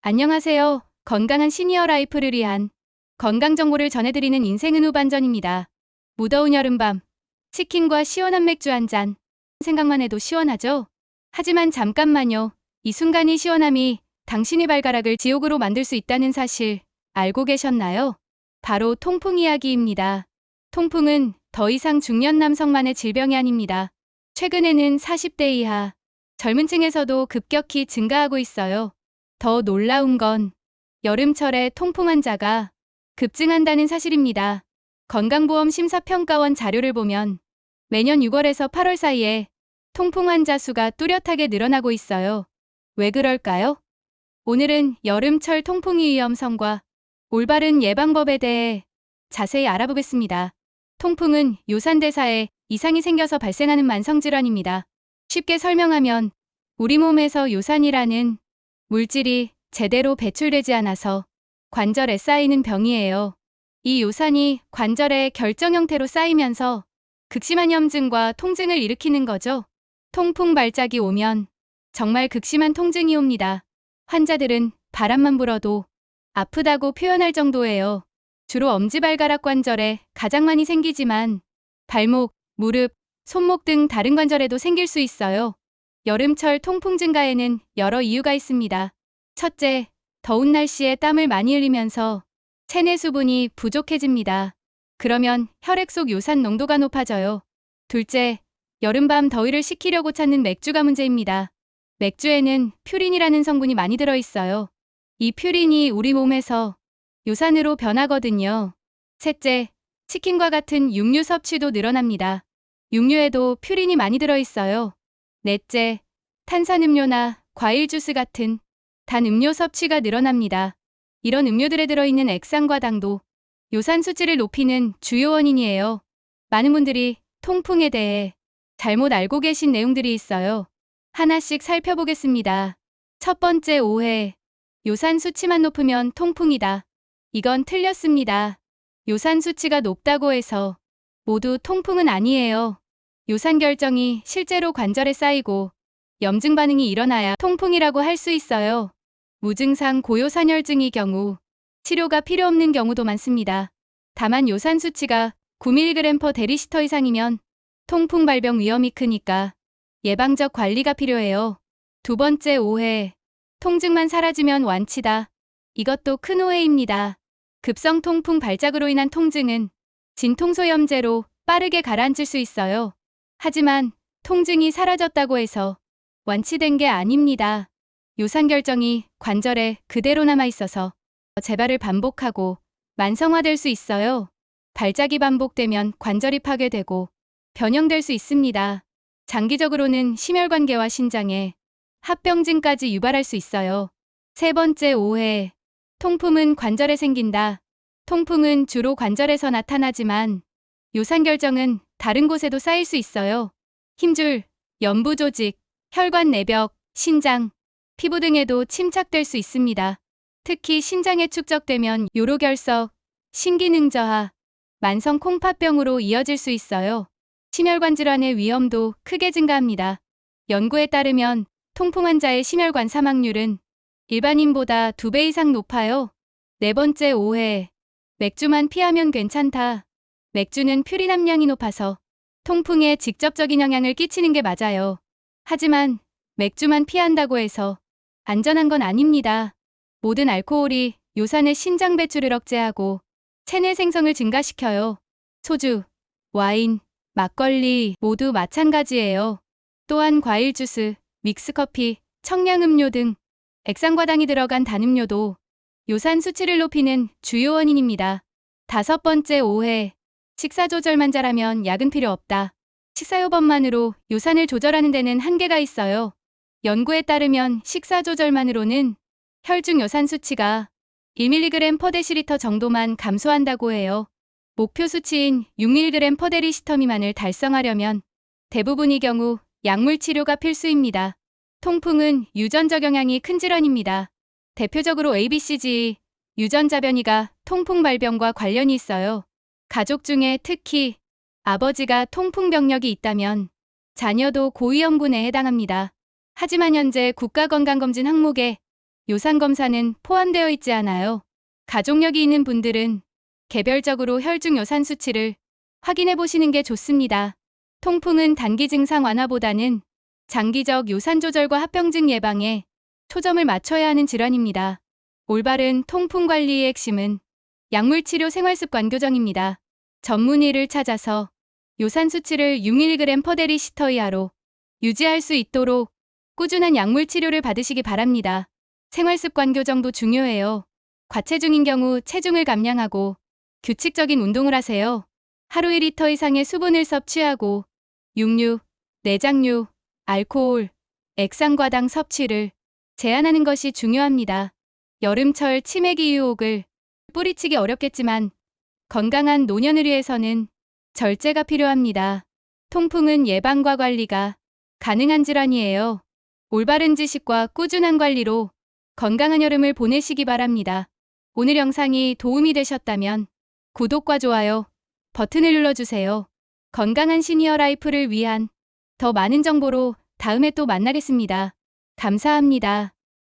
안녕하세요. 건강한 시니어 라이프를 위한 건강 정보를 전해드리는 인생은 후반전입니다. 무더운 여름밤, 치킨과 시원한 맥주 한 잔. 생각만 해도 시원하죠? 하지만 잠깐만요. 이 순간의 시원함이 당신의 발가락을 지옥으로 만들 수 있다는 사실 알고 계셨나요? 바로 통풍 이야기입니다. 통풍은 더 이상 중년 남성만의 질병이 아닙니다. 최근에는 40대 이하 젊은 층에서도 급격히 증가하고 있어요. 더 놀라운 건 여름철에 통풍 환자가 급증한다는 사실입니다. 건강보험 심사평가원 자료를 보면 매년 6월에서 8월 사이에 통풍 환자 수가 뚜렷하게 늘어나고 있어요. 왜 그럴까요? 오늘은 여름철 통풍의 위험성과 올바른 예방법에 대해 자세히 알아보겠습니다. 통풍은 요산대사에 이상이 생겨서 발생하는 만성질환입니다. 쉽게 설명하면 우리 몸에서 요산이라는 물질이 제대로 배출되지 않아서 관절에 쌓이는 병이에요. 이 요산이 관절에 결정 형태로 쌓이면서 극심한 염증과 통증을 일으키는 거죠. 통풍 발작이 오면 정말 극심한 통증이 옵니다. 환자들은 바람만 불어도 아프다고 표현할 정도예요. 주로 엄지발가락 관절에 가장 많이 생기지만 발목, 무릎, 손목 등 다른 관절에도 생길 수 있어요. 여름철 통풍 증가에는 여러 이유가 있습니다. 첫째, 더운 날씨에 땀을 많이 흘리면서 체내 수분이 부족해집니다. 그러면 혈액 속 요산 농도가 높아져요. 둘째, 여름밤 더위를 식히려고 찾는 맥주가 문제입니다. 맥주에는 퓨린이라는 성분이 많이 들어있어요. 이 퓨린이 우리 몸에서 요산으로 변하거든요. 셋째, 치킨과 같은 육류 섭취도 늘어납니다. 육류에도 퓨린이 많이 들어있어요. 넷째, 탄산음료나 과일 주스 같은 단 음료 섭취가 늘어납니다. 이런 음료들에 들어있는 액상과 당도, 요산 수치를 높이는 주요 원인이에요. 많은 분들이 통풍에 대해 잘못 알고 계신 내용들이 있어요. 하나씩 살펴보겠습니다. 첫 번째 오해. 요산 수치만 높으면 통풍이다. 이건 틀렸습니다. 요산 수치가 높다고 해서 모두 통풍은 아니에요. 요산 결정이 실제로 관절에 쌓이고 염증 반응이 일어나야 통풍이라고 할 수 있어요. 무증상 고요산혈증의 경우 치료가 필요 없는 경우도 많습니다. 다만 요산 수치가 9mg/dL 이상이면 통풍 발병 위험이 크니까 예방적 관리가 필요해요. 두 번째 오해. 통증만 사라지면 완치다. 이것도 큰 오해입니다. 급성 통풍 발작으로 인한 통증은 진통소염제로 빠르게 가라앉을 수 있어요. 하지만 통증이 사라졌다고 해서 완치된 게 아닙니다. 요산 결정이 관절에 그대로 남아 있어서 재발을 반복하고 만성화될 수 있어요. 발작이 반복되면 관절이 파괴되고 변형될 수 있습니다. 장기적으로는 심혈관계와 신장에 합병증까지 유발할 수 있어요. 세 번째 오해. 통풍은 관절에 생긴다. 통풍은 주로 관절에서 나타나지만 요산 결정은 다른 곳에도 쌓일 수 있어요. 힘줄, 연부 조직, 혈관 내벽, 신장, 피부 등에도 침착될 수 있습니다. 특히 신장에 축적되면 요로결석, 신기능 저하, 만성 콩팥병으로 이어질 수 있어요. 심혈관 질환의 위험도 크게 증가합니다. 연구에 따르면 통풍 환자의 심혈관 사망률은 일반인보다 2배 이상 높아요. 네 번째 오해. 맥주만 피하면 괜찮다. 맥주는 퓨린 함량이 높아서 통풍에 직접적인 영향을 끼치는 게 맞아요. 하지만 맥주만 피한다고 해서 안전한 건 아닙니다. 모든 알코올이 요산의 신장 배출을 억제하고 체내 생성을 증가시켜요. 소주, 와인, 막걸리 모두 마찬가지예요. 또한 과일 주스, 믹스커피, 청량음료 등 액상과당이 들어간 단음료도 요산 수치를 높이는 주요 원인입니다. 다섯 번째 오해. 식사 조절만 잘하면 약은 필요 없다. 식사요법만으로 요산을 조절하는 데는 한계가 있어요. 연구에 따르면 식사 조절만으로는 혈중 요산 수치가 1mg/dL 정도만 감소한다고 해요. 목표 수치인 6mg/dL 미만을 달성하려면 대부분의 경우 약물 치료가 필수입니다. 통풍은 유전적 영향이 큰 질환입니다. 대표적으로 ABCG, 유전자 변이가 통풍 발병과 관련이 있어요. 가족 중에 특히 아버지가 통풍 병력이 있다면 자녀도 고위험군에 해당합니다. 하지만 현재 국가건강검진 항목에 요산 검사는 포함되어 있지 않아요. 가족력이 있는 분들은 개별적으로 혈중 요산 수치를 확인해 보시는 게 좋습니다. 통풍은 단기 증상 완화보다는 장기적 요산 조절과 합병증 예방에 초점을 맞춰야 하는 질환입니다. 올바른 통풍 관리의 핵심은 약물치료 생활습관 교정입니다. 전문의를 찾아서 요산 수치를 6mg/dL 이하로 유지할 수 있도록 꾸준한 약물 치료를 받으시기 바랍니다. 생활습관 교정도 중요해요. 과체중인 경우 체중을 감량하고 규칙적인 운동을 하세요. 하루 1리터 이상의 수분을 섭취하고 육류, 내장류, 알코올, 액상과당 섭취를 제한하는 것이 중요합니다. 여름철 치매기 유혹을 뿌리치기 어렵겠지만 건강한 노년을 위해서는 절제가 필요합니다. 통풍은 예방과 관리가 가능한 질환이에요. 올바른 지식과 꾸준한 관리로 건강한 여름을 보내시기 바랍니다. 오늘 영상이 도움이 되셨다면 구독과 좋아요 버튼을 눌러주세요. 건강한 시니어 라이프를 위한 더 많은 정보로 다음에 또 만나겠습니다. 감사합니다.